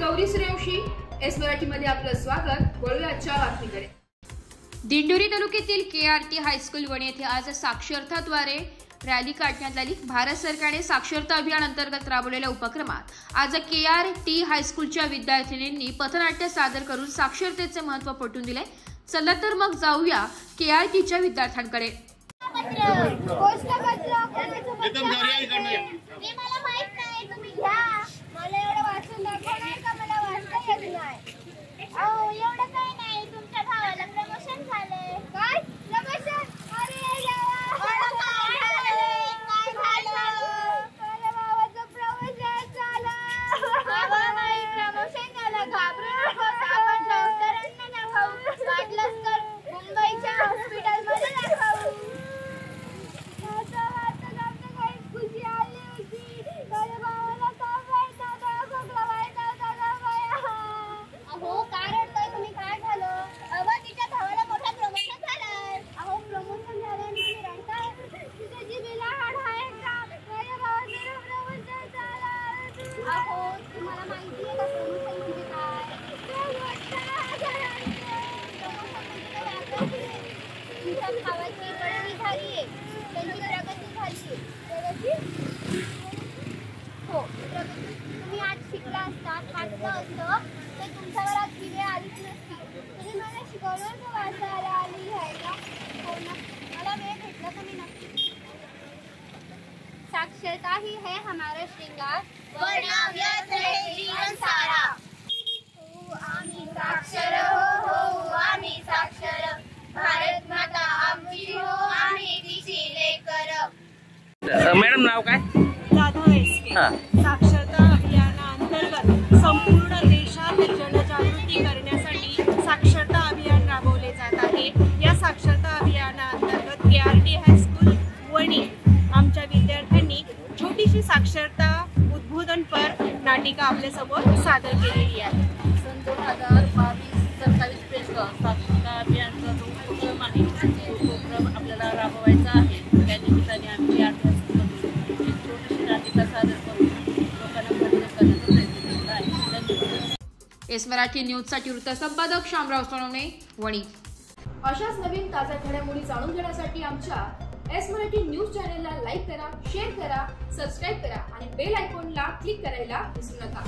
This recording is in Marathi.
गौरी सूर्यवंशी, एस मराठी मध्ये आपलं स्वागत। वळूया आजच्या बातमीकडे। दिंडोरी तालुक्यातील केआरटी हायस्कूल वणी येथे आज साक्षरताद्वारे रॅली काढण्यात आली। भारत सरकारने साक्षरता अभियान अंतर्गत राबवलेल्या उपक्रमात आज केआरटी हायस्कूलच्या विद्यार्थिनींनी पथनाट्य सादर करून साक्षरतेचे महत्त्व पटवून दिले। चला तर मग जाऊया केआरटीच्या विद्यार्थ्यांकडे। तुम्ही आज शिकला असता खातलं असतं तर तुमच्यावर आज ही वेळ आलीच नसती। तुम्ही मला शिकवलं तर वाचायला आली लिहायला हो ना, मला वेळ भेटला तर मी नक्की। साक्षरता ही है हमारा श्रृंगार, वर्णाव्यत है जीवन सारा। हो आम्ही साक्षर, हो आम्ही साक्षर, भारत माता आमची हो, आम्ही तिची लेकर। मॅडम नाव काय? साक्षरता अभियानाअंतर्गत संपूर्ण देशात जनजागृती करण्यासाठी साक्षरता अभियान राबवले जात आहे। या साक्षरता अभियानाअंतर्गत केआरटी हायस्कूल वणी आमच्या विद्यार्थ्यांनी छोटीशी साक्षरता उद्बोधनपर नाटिका आपल्या समोर सादर केलेली आहे। सन 2022-23 साक्षरता अभियानचा जो उपक्रम आहे तो उपक्रम आपल्याला राबवायचा आहे। त्या निमित्ताने आम्ही एस मराठी न्यूज साठी वृत्त संपादक शामराव सोनवणे, वणी। अशाच नवीन ताज्या घडामोडी जाणून घेण्यासाठी आमच्या एस मराठी न्यूज चॅनलला लाईक करा, शेअर करा, सबस्क्राइब करा आणि बेल आयकॉनला क्लिक करायला विसरू नका।